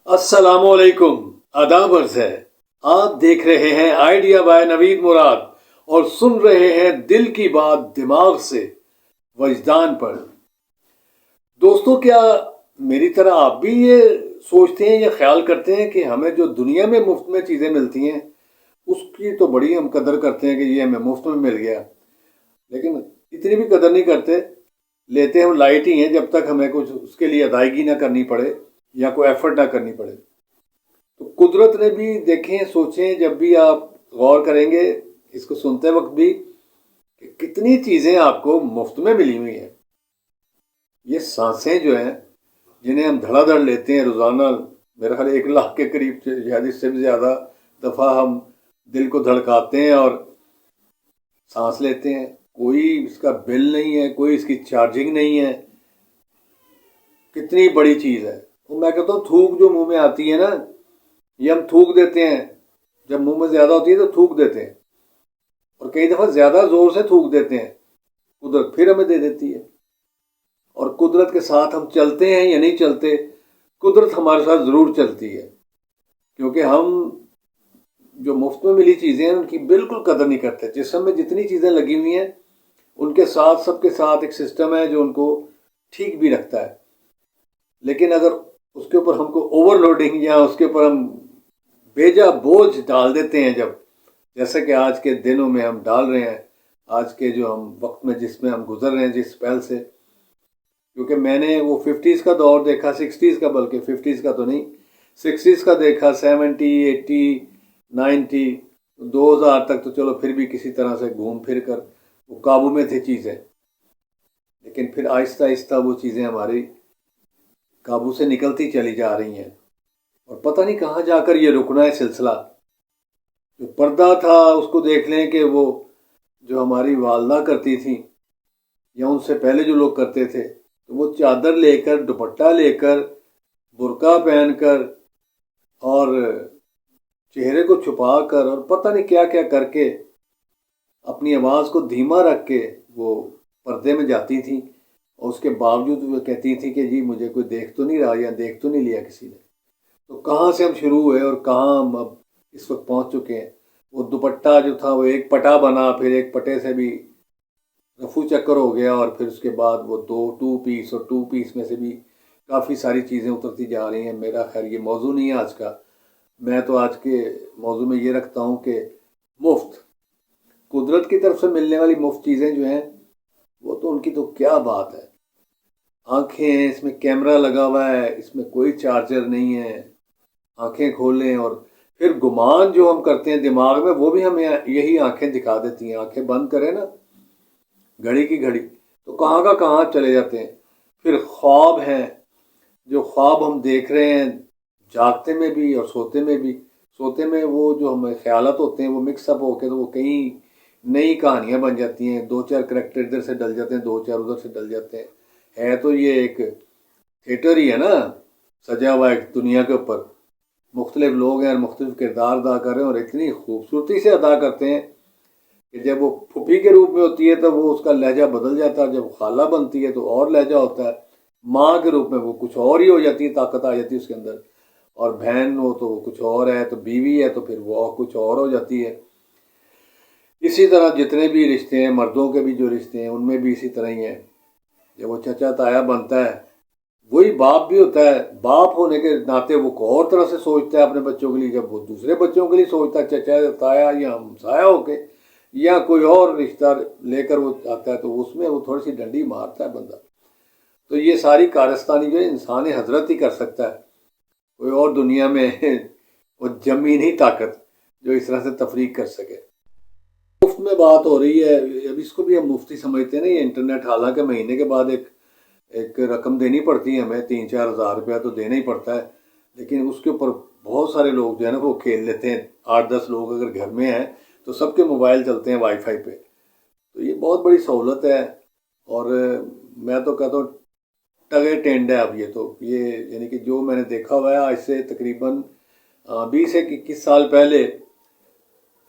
السلام علیکم، آداب عرض ہے۔ آپ دیکھ رہے ہیں آئیڈیا بائی نوید مراد اور سن رہے ہیں دل کی بات دماغ سے وجدان پر۔ دوستو، کیا میری طرح آپ بھی یہ سوچتے ہیں یا خیال کرتے ہیں کہ ہمیں جو دنیا میں مفت میں چیزیں ملتی ہیں اس کی تو بڑی ہم قدر کرتے ہیں کہ یہ ہمیں مفت میں مل گیا، لیکن اتنی بھی قدر نہیں کرتے، لیتے ہم لائٹ ہی ہیں جب تک ہمیں کچھ اس کے لیے ادائیگی نہ کرنی پڑے یا کوئی ایفرٹ نہ کرنی پڑے۔ تو قدرت نے بھی دیکھیں، سوچیں، جب بھی آپ غور کریں گے اس کو سنتے وقت بھی کہ کتنی چیزیں آپ کو مفت میں ملی ہوئی ہیں۔ یہ سانسیں جو ہیں جنہیں ہم دھڑا دھڑ لیتے ہیں روزانہ، میرا خیال 1 لاکھ کے قریب شاید اس سے بھی زیادہ دفعہ ہم دل کو دھڑکاتے ہیں اور سانس لیتے ہیں، کوئی اس کا بل نہیں ہے، کوئی اس کی چارجنگ نہیں ہے۔ کتنی بڑی چیز ہے۔ وہ میں کہتا ہوں تھوک جو منہ میں آتی ہے نا، یہ ہم تھوک دیتے ہیں، جب منہ میں زیادہ ہوتی ہے تو تھوک دیتے ہیں، اور کئی دفعہ زیادہ زور سے تھوک دیتے ہیں، قدرت پھر ہمیں دے دیتی ہے۔ اور قدرت کے ساتھ ہم چلتے ہیں یا نہیں چلتے، قدرت ہمارے ساتھ ضرور چلتی ہے، کیونکہ ہم جو مفت میں ملی چیزیں ہیں ان کی بالکل قدر نہیں کرتے۔ جسم میں جتنی چیزیں لگی ہوئی ہیں ان کے ساتھ سب کے ساتھ ایک سسٹم ہے جو ان کو ٹھیک بھی رکھتا ہے، لیکن اگر اس کے اوپر ہم کو اوور لوڈنگ یا اس کے اوپر ہم بیجا بوجھ ڈال دیتے ہیں، جب جیسے کہ آج کے دنوں میں ہم ڈال رہے ہیں، آج کے جو ہم وقت میں جس میں ہم گزر رہے ہیں جس پہل سے، کیونکہ میں نے وہ 50s کا دور دیکھا، 60s کا، بلکہ 50s کا تو نہیں، 60s کا دیکھا، 70 80 90 2000 تک تو چلو پھر بھی کسی طرح سے گھوم پھر کر وہ قابو میں تھے چیزیں، لیکن پھر آہستہ آہستہ وہ چیزیں ہماری قابو سے نکلتی چلی جا رہی ہیں، اور پتہ نہیں کہاں جا کر یہ رکنا ہے سلسلہ۔ جو پردہ تھا اس کو دیکھ لیں کہ وہ جو ہماری والدہ کرتی تھیں یا ان سے پہلے جو لوگ کرتے تھے، تو وہ چادر لے کر، دوپٹہ لے کر، برقع پہن کر اور چہرے کو چھپا کر اور پتہ نہیں کیا کیا کر کے اپنی آواز کو دھیما رکھ کے وہ پردے میں جاتی تھیں، اور اس کے باوجود وہ کہتی تھی کہ جی مجھے کوئی دیکھ تو نہیں رہا یا دیکھ تو نہیں لیا کسی نے۔ تو کہاں سے ہم شروع ہوئے اور کہاں ہم اب اس وقت پہنچ چکے ہیں۔ وہ دوپٹہ جو تھا وہ ایک پٹا بنا، پھر ایک پٹے سے بھی رفو چکر ہو گیا، اور پھر اس کے بعد وہ 2 پیس، اور 2 پیس میں سے بھی کافی ساری چیزیں اترتی جا رہی ہیں۔ میرا خیر یہ موضوع نہیں ہے آج کا، میں تو آج کے موضوع میں یہ رکھتا ہوں کہ مفت، قدرت کی طرف سے ملنے والی مفت چیزیں جو ہیں وہ تو ان کی تو کیا بات ہے۔ آنکھیں ہیں، اس میں کیمرہ لگا ہوا ہے، اس میں کوئی چارجر نہیں ہے، آنکھیں کھولیں اور پھر گمان جو ہم کرتے ہیں دماغ میں وہ بھی ہمیں یہی آنکھیں دکھا دیتی ہیں۔ آنکھیں بند کریں نا گھڑی کی گھڑی تو کہاں کا کہاں چلے جاتے ہیں۔ پھر خواب ہیں، جو خواب ہم دیکھ رہے ہیں جاگتے میں بھی اور سوتے میں بھی۔ سوتے میں وہ جو ہمیں خیالات ہوتے ہیں وہ مکس اپ ہو کے تو وہ کئی نئی کہانیاں بن جاتی ہیں، 2 4 کریکٹر ادھر سے ڈل جاتے ہیں، 2 4 ادھر سے ڈل جاتے ہیں۔ ہے تو یہ ایک تھیٹر ہی ہے نا، سجا ہوا ایک دنیا کے اوپر، مختلف لوگ ہیں اور مختلف کردار ادا کر رہے ہیں، اور اتنی خوبصورتی سے ادا کرتے ہیں کہ جب وہ پھوپھی کے روپ میں ہوتی ہے تو وہ اس کا لہجہ بدل جاتا ہے، جب خالہ بنتی ہے تو اور لہجہ ہوتا ہے، ماں کے روپ میں وہ کچھ اور ہی ہو جاتی ہے، طاقت آ جاتی ہے اس کے اندر، اور بہن ہو تو وہ کچھ اور ہے، تو بیوی ہے تو پھر وہ اور کچھ اور ہو جاتی ہے۔ اسی طرح جتنے بھی رشتے ہیں، مردوں کے بھی جو رشتے ہیں ان میں بھی اسی طرح ہی ہیں۔ جب وہ چچا تایا بنتا ہے وہی باپ بھی ہوتا ہے، باپ ہونے کے ناطے وہ کو اور طرح سے سوچتا ہے اپنے بچوں کے لیے، جب وہ دوسرے بچوں کے لیے سوچتا ہے چچا تایا یا ہمسایا ہو کے یا کوئی اور رشتہ لے کر وہ آتا ہے تو اس میں وہ تھوڑی سی ڈنڈی مارتا ہے بندہ۔ تو یہ ساری کارستانی جو ہے انسان حضرت ہی کر سکتا ہے، کوئی اور دنیا میں وہ جمی نہیں طاقت جو اس طرح سے تفریق کر سکے۔ مفت میں بات ہو رہی ہے، اب اس کو بھی ہم مفتی سمجھتے ہیں نا یہ انٹرنیٹ، حالانکہ مہینے کے بعد ایک رقم دینی پڑتی ہے ہمیں، 3 4 ہزار روپیہ تو دینا ہی پڑتا ہے، لیکن اس کے اوپر بہت سارے لوگ جو ہے نا وہ کھیل لیتے ہیں۔ 8 10 لوگ اگر گھر میں ہیں تو سب کے موبائل چلتے ہیں وائی فائی پہ، تو یہ بہت بڑی سہولت ہے، اور میں تو کہتا ہوں ٹگے ٹینڈ ہے اب یہ تو، یہ یعنی کہ جو میں نے دیکھا ہوا ہے آج سے تقریباً 20 سے 21 سال پہلے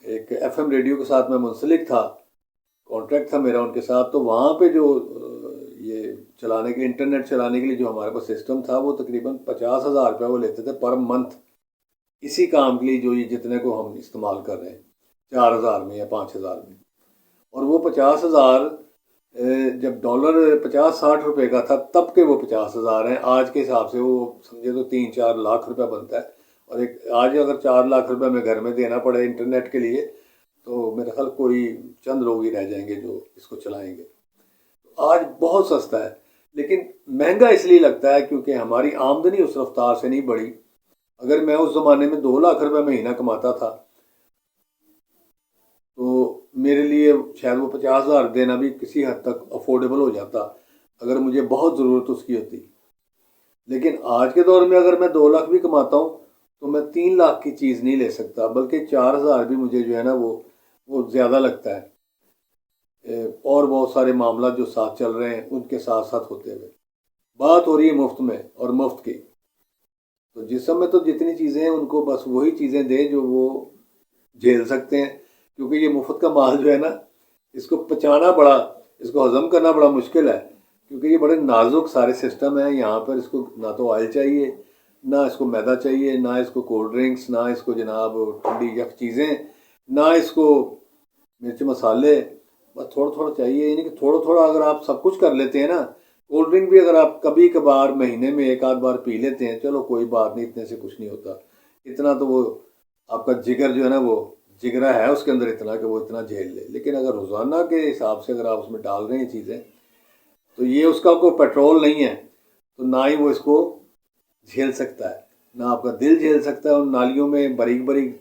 ایک ایف ایم ریڈیو کے ساتھ میں منسلک تھا، کانٹریکٹ تھا میرا ان کے ساتھ، تو وہاں پہ جو یہ چلانے کے انٹرنیٹ چلانے کے لیے جو ہمارے پاس سسٹم تھا وہ تقریباً 50,000 روپیہ وہ لیتے تھے پر منتھ، اسی کام کے لیے جو یہ جتنے کو ہم استعمال کر رہے ہیں 4,000 میں یا 5,000 میں. اور وہ 50,000 جب ڈالر 50-60 روپے کا تھا تب کے وہ 50,000 ہیں. آج کے حساب سے وہ سمجھے تو 3-4 لاکھ روپیہ بنتا ہے. اور آج اگر 4 لاکھ روپے میں گھر میں دینا پڑے انٹرنیٹ کے لیے تو میرے خیال کوئی چند لوگ ہی رہ جائیں گے جو اس کو چلائیں گے. آج بہت سستا ہے، لیکن مہنگا اس لیے لگتا ہے کیونکہ ہماری آمدنی اس رفتار سے نہیں بڑھی. اگر میں اس زمانے میں 2 لاکھ روپے مہینہ کماتا تھا تو میرے لیے شاید وہ 50,000 دینا بھی کسی حد تک افورڈیبل ہو جاتا اگر مجھے بہت ضرورت اس کی ہوتی. لیکن آج کے دور میں اگر میں 2 لاکھ بھی کماتا ہوں تو میں 3 لاکھ کی چیز نہیں لے سکتا، بلکہ 4,000 بھی مجھے جو ہے نا وہ زیادہ لگتا ہے. اور بہت سارے معاملات جو ساتھ چل رہے ہیں ان کے ساتھ ساتھ ہوتے ہوئے بات ہو رہی ہے مفت میں اور مفت کی. تو جسم میں تو جتنی چیزیں ہیں ان کو بس وہی چیزیں دیں جو وہ جھیل سکتے ہیں، کیونکہ یہ مفت کا مال جو ہے نا اس کو پچانا بڑا، اس کو ہضم کرنا بڑا مشکل ہے، کیونکہ یہ بڑے نازک سارے سسٹم ہیں. یہاں پر اس کو نہ تو آئل چاہیے، نہ اس کو میدا چاہیے، نہ اس کو کولڈ ڈرنکس، نہ اس کو جناب ٹھنڈی یک چیزیں، نہ اس کو مرچ مسالے. بس تھوڑا تھوڑا چاہیے، یعنی کہ تھوڑا تھوڑا اگر آپ سب کچھ کر لیتے ہیں نا. کولڈ ڈرنک بھی اگر آپ کبھی کبھار مہینے میں 1 آدھ بار پی لیتے ہیں چلو کوئی بات نہیں، اتنے سے کچھ نہیں ہوتا. اتنا تو وہ آپ کا جگر جو ہے نا وہ جگرا ہے اس کے اندر اتنا کہ وہ اتنا جھیل لے. لیکن اگر روزانہ کے حساب سے اگر آپ اس میں ڈال رہے ہیں چیزیں تو یہ اس کا کوئی پیٹرول نہیں ہے، تو نہ ہی وہ اس کو جھیل سکتا ہے، نہ آپ کا دل جھیل سکتا ہے. ان نالیوں میں باریک باریک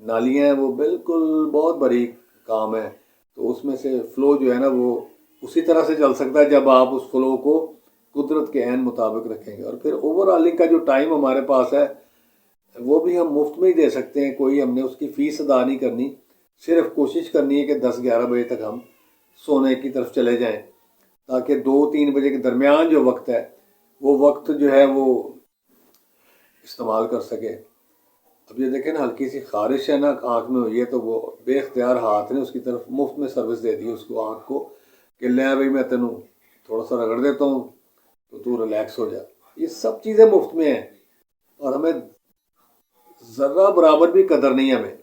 نالیاں ہیں، وہ بالکل بہت باریک کام ہے، تو اس میں سے فلو جو ہے نا وہ اسی طرح سے چل سکتا ہے جب آپ اس فلو کو قدرت کے عین مطابق رکھیں گے. اور پھر اوور آلنگ کا جو ٹائم ہمارے پاس ہے وہ بھی ہم مفت میں ہی دے سکتے ہیں. کوئی ہم نے اس کی فیس ادا نہیں کرنی، صرف کوشش کرنی ہے کہ 10-11 بجے تک ہم سونے کی طرف چلے جائیں، تاکہ 2-3 بجے کے درمیان جو وقت ہے وہ وقت جو ہے وہ استعمال کر سکے. اب یہ دیکھیں نا ہلکی سی خارش ہے نا آنکھ میں ہوئی ہے تو وہ بے اختیار ہاتھ نے اس کی طرف مفت میں سروس دے دی اس کو آنکھ کو کہ لے بھائی میں تینوں تھوڑا سا رگڑ دیتا ہوں تو ریلیکس ہو جا. یہ سب چیزیں مفت میں ہیں اور ہمیں ذرہ برابر بھی قدر نہیں ہے ہمیں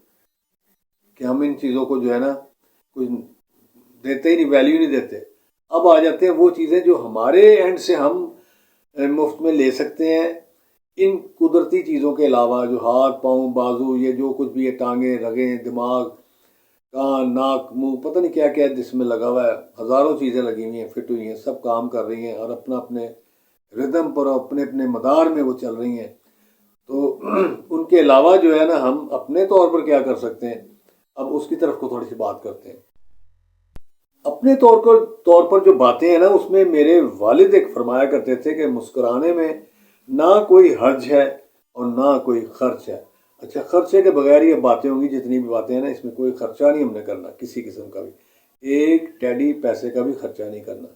کہ ہم ان چیزوں کو جو ہے نا کچھ دیتے ہی نہیں، ویلیو نہیں دیتے. اب آ جاتے ہیں وہ چیزیں جو ہمارے اینڈ سے ہم مفت میں لے سکتے ہیں. ان قدرتی چیزوں کے علاوہ جو ہاتھ پاؤں بازو یہ جو کچھ بھی ہے، ٹانگیں رگیں دماغ کان ناک منہ پتہ نہیں کیا کیا جس میں لگا ہوا ہے، ہزاروں چیزیں لگی ہوئی ہیں فٹ ہوئی ہیں، سب کام کر رہی ہیں اور اپنا اپنے ردم پر اپنے اپنے مدار میں وہ چل رہی ہیں. تو ان کے علاوہ جو ہے نا ہم اپنے طور پر کیا کر سکتے ہیں، اب اس کی طرف کو تھوڑی سی بات کرتے ہیں. اپنے طور پر جو باتیں ہیں نا اس میں میرے والد ایک فرمایا کرتے تھے کہ مسکرانے میں نہ کوئی حرج ہے اور نہ کوئی خرچ ہے. اچھا خرچے کے بغیر یہ باتیں ہوں گی، جتنی بھی باتیں ہیں نا اس میں کوئی خرچہ نہیں ہم نے کرنا کسی قسم کا بھی، ایک ٹیڈی پیسے کا بھی خرچہ نہیں کرنا.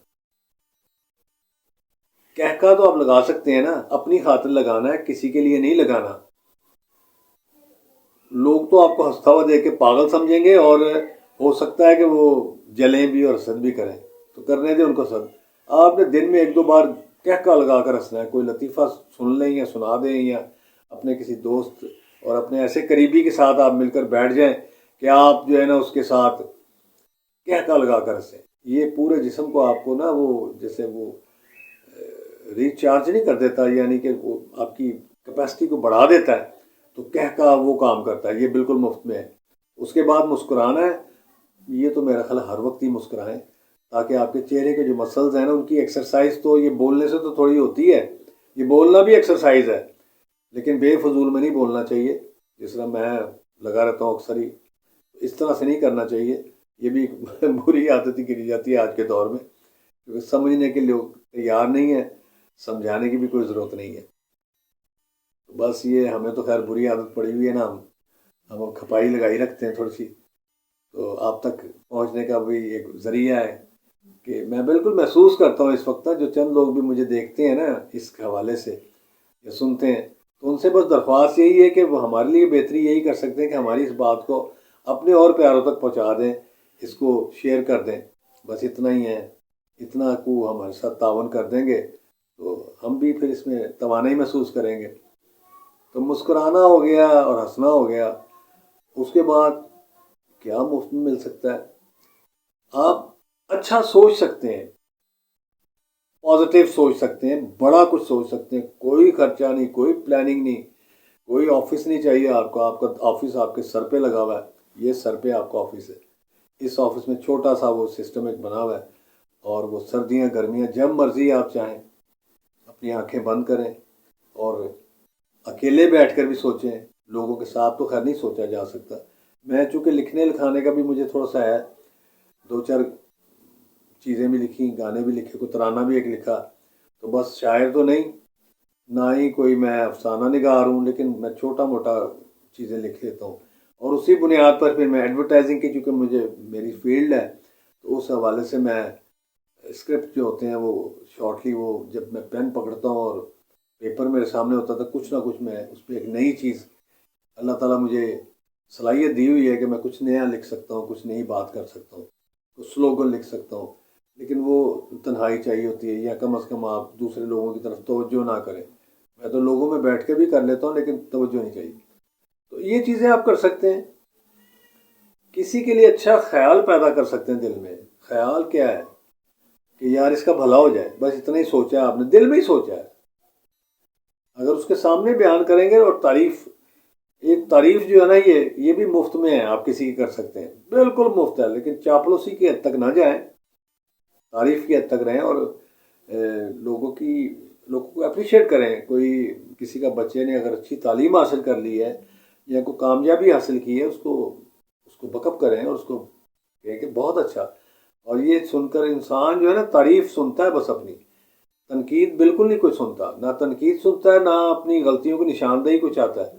کہکا تو آپ لگا سکتے ہیں نا، اپنی خاطر لگانا ہے، کسی کے لیے نہیں لگانا. لوگ تو آپ کو ہنستا ہوا دیکھ کے پاگل سمجھیں گے اور ہو سکتا ہے کہ وہ جلیں بھی اور حسد بھی کریں، تو کرنے دیں ان کو حسد. آپ نے دن میں 1-2 بار کہکا لگا کر ہنسنا ہے، کوئی لطیفہ سن لیں یا سنا دیں یا اپنے کسی دوست اور اپنے ایسے قریبی کے ساتھ آپ مل کر بیٹھ جائیں کہ آپ جو ہے نا اس کے ساتھ کہکا لگا کر ہنسیں. یہ پورے جسم کو آپ کو نا وہ جیسے وہ ریچارج نہیں کر دیتا، یعنی کہ وہ آپ کی کیپیسٹی کو بڑھا دیتا ہے. تو کہکا وہ کام کرتا ہے، یہ بالکل مفت میں ہے. اس کے بعد مسکرانا ہے، یہ تو میرا خیال ہر وقت ہی مسکرائیں تاکہ آپ کے چہرے کے جو مسلز ہیں نا ان کی ایکسرسائز تو یہ بولنے سے تو تھوڑی ہوتی ہے، یہ بولنا بھی ایکسرسائز ہے، لیکن بے فضول میں نہیں بولنا چاہیے جس طرح میں لگا رہتا ہوں اکثر ہی. اس طرح سے نہیں کرنا چاہیے، یہ بھی بری عادت ہی گری جاتی ہے آج کے دور میں، کیونکہ سمجھنے کے لوگ تیار نہیں ہیں، سمجھانے کی بھی کوئی ضرورت نہیں ہے. بس یہ ہمیں تو خیر بری عادت پڑی ہوئی ہے نا، ہم کھپائی لگائی رکھتے ہیں تھوڑی سی، تو آپ تک پہنچنے کا بھی ایک ذریعہ ہے کہ میں بالکل محسوس کرتا ہوں اس وقت جو چند لوگ بھی مجھے دیکھتے ہیں نا اس حوالے سے یا سنتے ہیں، تو ان سے بس درخواست یہی ہے کہ وہ ہمارے لیے بہتری یہی کر سکتے ہیں کہ ہماری اس بات کو اپنے اور پیاروں تک پہنچا دیں، اس کو شیئر کر دیں، بس اتنا ہی ہے. اتنا کو ہمارے ساتھ تعاون کر دیں گے تو ہم بھی پھر اس میں توانائی محسوس کریں گے. تو مسکرانا ہو گیا اور ہنسنا ہو گیا. اس کے بعد کیا مفت میں مل سکتا ہے؟ آپ اچھا سوچ سکتے ہیں، پازیٹیو سوچ سکتے ہیں، بڑا کچھ سوچ سکتے ہیں. کوئی خرچہ نہیں، کوئی پلاننگ نہیں، کوئی آفس نہیں چاہیے آپ کو. آپ کا آفس آپ کے سر پہ لگا ہوا ہے، یہ سر پہ آپ کا آفس ہے. اس آفس میں چھوٹا سا وہ سسٹم ایک بنا ہوا ہے، اور وہ سردیاں گرمیاں جب مرضی آپ چاہیں اپنی آنکھیں بند کریں اور اکیلے بیٹھ کر بھی سوچیں. لوگوں کے ساتھ تو خیر نہیں سوچا جا سکتا. میں چونکہ لکھنے لکھانے کا بھی مجھے تھوڑا سا ہے، دو چار چیزیں بھی لکھی، گانے بھی لکھے، کوئی ترانہ بھی ایک لکھا. تو بس شاعر تو نہیں، نہ ہی کوئی میں افسانہ نگار ہوں، لیکن میں چھوٹا موٹا چیزیں لکھ لیتا ہوں. اور اسی بنیاد پر پھر میں ایڈورٹائزنگ کی، چونکہ مجھے میری فیلڈ ہے، تو اس حوالے سے میں اسکرپٹ جو ہوتے ہیں وہ شارٹلی، وہ جب میں پین پکڑتا ہوں اور پیپر میرے سامنے ہوتا تھا، کچھ نہ کچھ میں اس پہ ایک نئی چیز، اللہ تعالیٰ مجھے صلاحیت دی ہوئی ہے کہ میں کچھ نیا لکھ سکتا ہوں، کچھ نئی بات کر سکتا ہوں، کچھ سلوگن لکھ سکتا ہوں. لیکن وہ تنہائی چاہیے ہوتی ہے، یا کم از کم آپ دوسرے لوگوں کی طرف توجہ نہ کریں. میں تو لوگوں میں بیٹھ کے بھی کر لیتا ہوں، لیکن توجہ نہیں چاہیے. تو یہ چیزیں آپ کر سکتے ہیں. کسی کے لیے اچھا خیال پیدا کر سکتے ہیں دل میں. خیال کیا ہے کہ یار اس کا بھلا ہو جائے، بس اتنا ہی سوچا ہے آپ نے، دل میں ہی سوچا ہے. اگر اس کے سامنے بیان کریں گے، اور تعریف، ایک تعریف جو ہے نا، یہ بھی مفت میں ہے، آپ کسی کی کر سکتے ہیں، بالکل مفت ہے. لیکن چاپلوسی کی حد تک نہ جائیں، تعریف کی حد تک رہیں، اور لوگوں کو اپریشیٹ کریں. کوئی کسی کا بچے نے اگر اچھی تعلیم حاصل کر لی ہے یا کوئی کامیابی حاصل کی ہے، اس کو بک اپ کریں، اور اس کو کہیں کہ بہت اچھا. اور یہ سن کر انسان جو ہے نا، تعریف سنتا ہے بس اپنی، تنقید بالکل نہیں کوئی سنتا. نہ تنقید سنتا ہے، نہ اپنی غلطیوں کی نشاندہی کو چاہتا ہے.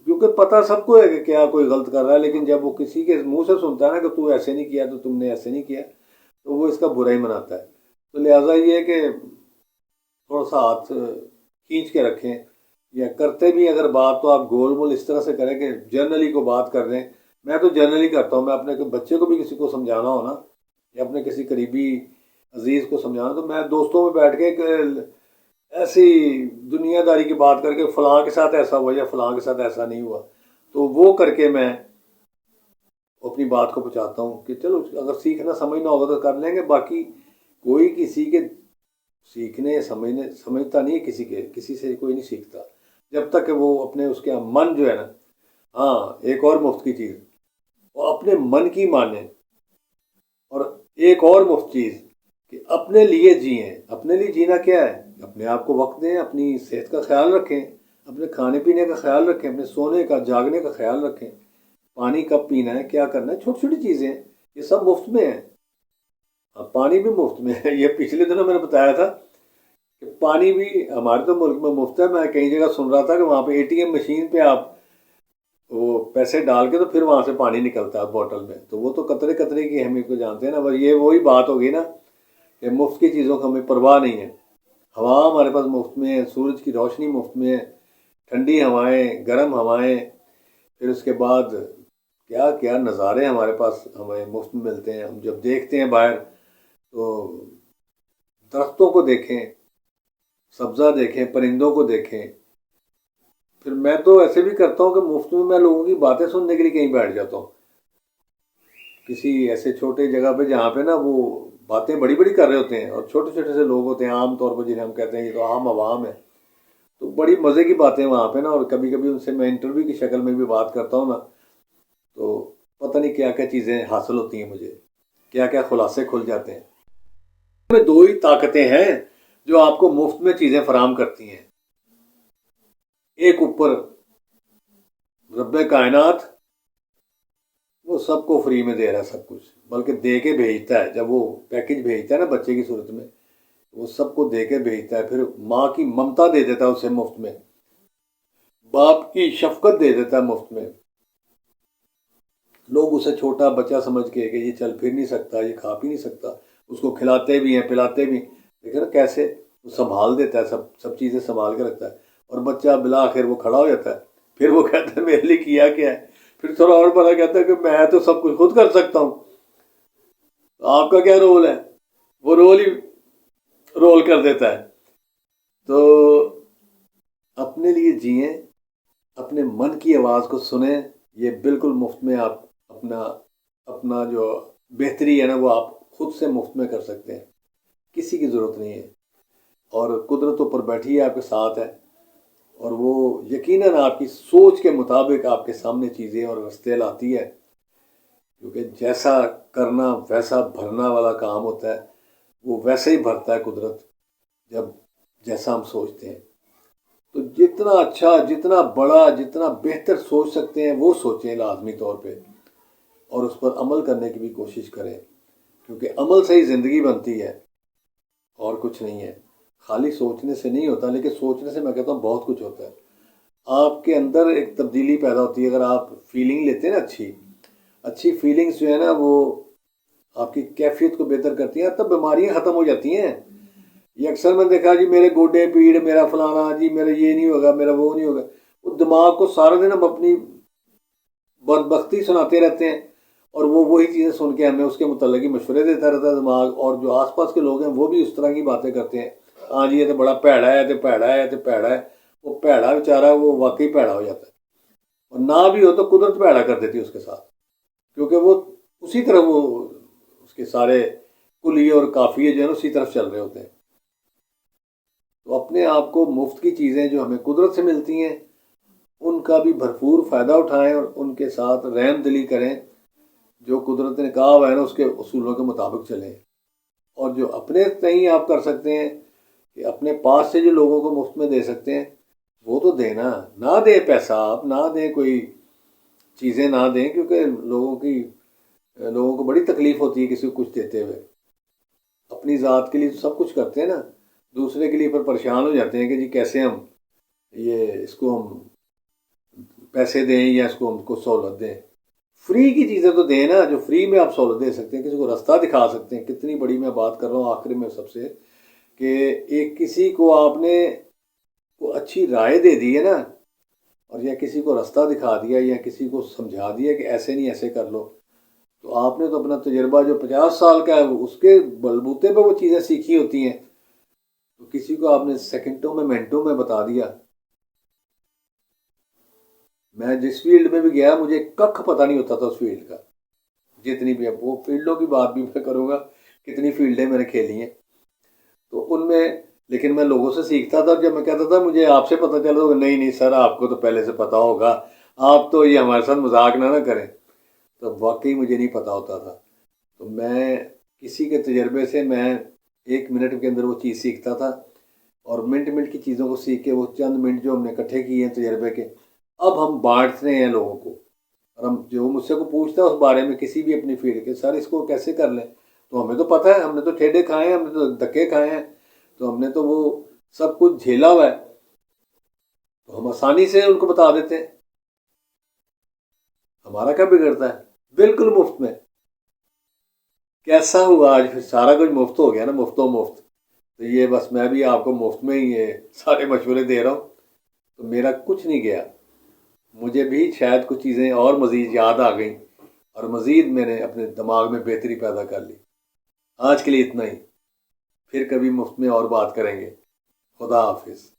کیونکہ پتہ سب کو ہے کہ کیا کوئی غلط کر رہا ہے، لیکن جب وہ کسی کے منہ سے سنتا ہے نا کہ تو ایسے نہیں کیا، تو تم نے ایسے نہیں کیا، تو وہ اس کا برا ہی مناتا ہے. تو لہٰذا یہ ہے کہ تھوڑا سا ہاتھ کھینچ کے رکھیں، یا کرتے بھی اگر بات، تو آپ گول مول اس طرح سے کریں کہ جرنلی کو بات کر دیں. میں تو جرنلی کرتا ہوں. میں اپنے بچے کو بھی کسی کو سمجھانا ہو نا، یا اپنے کسی قریبی عزیز کو سمجھانا، تو میں دوستوں میں بیٹھ کے ایک ایسی دنیا داری کی بات کر کے، فلاں کے ساتھ ایسا ہوا یا فلاں کے ساتھ ایسا نہیں ہوا، تو وہ کر کے میں اپنی بات کو پہنچاتا ہوں کہ چلو اگر سیکھنا سمجھنا ہوگا تو کر لیں گے. باقی کوئی کسی کے سیکھنے سمجھتا نہیں ہے، کسی سے کوئی نہیں سیکھتا جب تک کہ وہ اپنے اس کے من جو ہے نا. ہاں، ایک اور مفت کی چیز، وہ اپنے من کی مانیں. اور ایک اور مفت چیز کہ اپنے لیے جئیں. اپنے لیے جینا کیا ہے؟ اپنے آپ کو وقت دیں، اپنی صحت کا خیال رکھیں، اپنے کھانے پینے کا خیال رکھیں، اپنے سونے کا جاگنے کا خیال رکھیں، پانی کب پینا ہے، کیا کرنا ہے، چھوٹی چھوٹی چیزیں، یہ سب مفت میں ہیں. پانی بھی مفت میں ہے. یہ پچھلے دنوں میں نے بتایا تھا کہ پانی بھی ہمارے تو ملک میں مفت ہے. میں کئی جگہ سن رہا تھا کہ وہاں پہ ATM مشین پہ آپ وہ پیسے ڈال کے تو پھر وہاں سے پانی نکلتا ہے بوٹل میں. تو وہ تو قطرے قطرے کی اہمیت کو جانتے ہیں نا. بس یہ وہی بات ہوگی نا کہ مفت کی چیزوں کا ہمیں پرواہ نہیں ہے. ہوا ہمارے پاس مفت میں ہے، سورج کی روشنی مفت میں ہے، ٹھنڈی ہوائیں، گرم ہوائیں، پھر اس کے بعد کیا کیا نظارے ہمارے پاس ہمیں مفت میں ملتے ہیں. ہم جب دیکھتے ہیں باہر تو درختوں کو دیکھیں، سبزہ دیکھیں، پرندوں کو دیکھیں. پھر میں تو ایسے بھی کرتا ہوں کہ مفت میں لوگوں کی باتیں سننے کے لیے کہیں بیٹھ جاتا ہوں، کسی ایسے چھوٹے جگہ پہ جہاں پہ نا وہ باتیں بڑی بڑی کر رہے ہوتے ہیں، اور چھوٹے چھوٹے سے لوگ ہوتے ہیں عام طور پر، جنہیں ہم کہتے ہیں یہ تو عام عوام ہے. تو بڑی مزے کی باتیں وہاں پہ نا. اور کبھی کبھی ان سے میں انٹرویو کی شکل میں بھی بات کرتا ہوں نا، تو پتہ نہیں کیا کیا چیزیں حاصل ہوتی ہیں مجھے، کیا کیا خلاصے کھل جاتے ہیں. میں دو ہی طاقتیں ہیں جو آپ کو مفت میں چیزیں فراہم کرتی ہیں. ایک اوپر رب کائنات، وہ سب کو فری میں دے رہا ہے سب کچھ، بلکہ دے کے بھیجتا ہے. جب وہ پیکج بھیجتا ہے نا بچے کی صورت میں، وہ سب کو دے کے بھیجتا ہے. پھر ماں کی ممتا دے دیتا ہے اسے مفت میں، باپ کی شفقت دے دیتا ہے مفت میں. لوگ اسے چھوٹا بچہ سمجھ کے کہ یہ چل پھر نہیں سکتا، یہ کھا پی نہیں سکتا، اس کو کھلاتے بھی ہیں پلاتے بھی. لیکن کیسے وہ سنبھال دیتا ہے، سب چیزیں سنبھال کے رکھتا ہے. اور بچہ بالآخر وہ کھڑا ہو جاتا ہے. پھر وہ کہتا ہے میرے لیے کیا کیا ہے. پھر تھوڑا اور بڑا کہتا ہے کہ میں تو سب کچھ خود کر سکتا ہوں، آپ کا کیا رول ہے. وہ رول ہی رول کر دیتا ہے. تو اپنے لیے جئیں، اپنے من کی آواز کو سنیں. یہ بالکل مفت میں آپ اپنا اپنا جو بہتری ہے نا وہ آپ خود سے مفت میں کر سکتے ہیں، کسی کی ضرورت نہیں ہے. اور قدرت اوپر بیٹھی ہے، آپ کے ساتھ ہے، اور وہ یقیناً آپ کی سوچ کے مطابق آپ کے سامنے چیزیں اور رستے لاتی ہے. کیونکہ جیسا کرنا ویسا بھرنا والا کام ہوتا ہے، وہ ویسے ہی بھرتا ہے قدرت، جب جیسا ہم سوچتے ہیں. تو جتنا اچھا، جتنا بڑا، جتنا بہتر سوچ سکتے ہیں وہ سوچیں لازمی طور پہ، اور اس پر عمل کرنے کی بھی کوشش کریں. کیونکہ عمل سے ہی زندگی بنتی ہے، اور کچھ نہیں ہے. خالی سوچنے سے نہیں ہوتا، لیکن سوچنے سے میں کہتا ہوں بہت کچھ ہوتا ہے. آپ کے اندر ایک تبدیلی پیدا ہوتی ہے اگر آپ فیلنگ لیتے ہیں نا، اچھی فیلنگز جو ہے نا وہ آپ کی کیفیت کو بہتر کرتی ہیں، تب بیماریاں ختم ہو جاتی ہیں. یہ اکثر میں دیکھا جی میرے گوڈے پیڑ، میرا فلانا، جی میرا یہ نہیں ہوگا، میرا وہ نہیں ہوگا. وہ دماغ کو سارا دن ہم اپنی بدبختی سناتے رہتے ہیں، اور وہ وہی چیزیں سن کے ہمیں اس کے متعلق ہی مشورے دیتا رہتا ہے دماغ. اور جو آس پاس کے لوگ ہیں وہ بھی اس طرح کی باتیں کرتے ہیں. ہاں جی یہ تو بڑا پیڑا ہے، تو پیڑا ہے، تو پیڑا ہے. وہ پیڑا بیچارہ وہ واقعی پیڑا ہو جاتا ہے، اور نہ بھی ہو تو قدرت پیڑا کر دیتی ہے اس کے ساتھ. کیونکہ وہ اسی طرح وہ اس کے سارے کلیے اور قافیے جو ہیں اسی طرف چل رہے ہوتے ہیں. تو اپنے آپ کو مفت کی چیزیں جو ہمیں قدرت سے ملتی ہیں ان کا بھی بھرپور فائدہ اٹھائیں، اور ان کے ساتھ رحم دلی کریں. جو قدرت نے کہا ہوا ہے نا اس کے اصولوں کے مطابق چلیں. اور جو اپنے تئیں آپ کر سکتے ہیں کہ اپنے پاس سے جو لوگوں کو مفت میں دے سکتے ہیں وہ تو دینا. نہ دیں پیسہ، آپ نہ دیں، کوئی چیزیں نہ دیں، کیونکہ لوگوں کو بڑی تکلیف ہوتی ہے کسی کو کچھ دیتے ہوئے. اپنی ذات کے لیے تو سب کچھ کرتے ہیں نا، دوسرے کے لیے پھر پریشان ہو جاتے ہیں کہ جی کیسے ہم اس کو ہم پیسے دیں یا اس کو ہم کو سہولت دیں. فری کی چیزیں تو دیں نا، جو فری میں آپ سہولت دے سکتے ہیں، کسی کو رستہ دکھا سکتے ہیں. کتنی بڑی میں بات کر رہا ہوں آخری میں سب سے، کہ ایک کسی کو آپ نے کو اچھی رائے دے دی ہے نا، اور یا کسی کو رستہ دکھا دیا یا کسی کو سمجھا دیا کہ ایسے نہیں ایسے کر لو، تو آپ نے تو اپنا تجربہ جو 50 سال کا ہے اس کے بلبوتے پہ وہ چیزیں سیکھی ہوتی ہیں. تو کسی کو آپ نے سیکنڈوں میں منٹوں میں بتا دیا. میں جس فیلڈ میں بھی گیا مجھے ککھ پتہ نہیں ہوتا تھا اس فیلڈ کا، جتنی بھی اب وہ فیلڈوں کی بات بھی میں کروں گا، کتنی فیلڈیں میں نے کھیلی ہیں. تو ان میں لیکن میں لوگوں سے سیکھتا تھا. جب میں کہتا تھا مجھے آپ سے پتہ چلا تو نہیں نہیں سر آپ کو تو پہلے سے پتہ ہوگا، آپ تو یہ ہمارے ساتھ مذاق نہ کریں. تو واقعی مجھے نہیں پتہ ہوتا تھا. تو میں کسی کے تجربے سے میں 1 منٹ کے اندر وہ چیز سیکھتا تھا، اور منٹ منٹ کی چیزوں کو سیکھ کے وہ چند منٹ جو ہم نے اکٹھے کیے ہیں تجربے کے اب ہم بانٹتے ہیں لوگوں کو. اور ہم جو مجھ سے کو پوچھتا ہے اس بارے میں کسی بھی اپنی فیلڈ کے، سر اس کو کیسے کر لیں، تو ہمیں تو پتہ ہے، ہم نے تو ٹھیڈے کھائے ہیں، ہم نے تو دھکے کھائے ہیں، تو ہم نے تو وہ سب کچھ جھیلا ہوا ہے، تو ہم آسانی سے ان کو بتا دیتے ہیں. ہمارا کیا بگڑتا ہے؟ بالکل مفت میں. کیسا ہوا آج پھر سارا کچھ مفت ہو گیا نا، مفت و مفت. تو یہ بس میں بھی آپ کو مفت میں ہی یہ سارے مشورے دے رہا ہوں. تو میرا کچھ نہیں گیا، مجھے بھی شاید کچھ چیزیں اور مزید یاد آ گئیں، اور مزید میں نے اپنے دماغ میں بہتری پیدا کر لی. آج کے لیے اتنا ہی، پھر کبھی مفت میں اور بات کریں گے. خدا حافظ.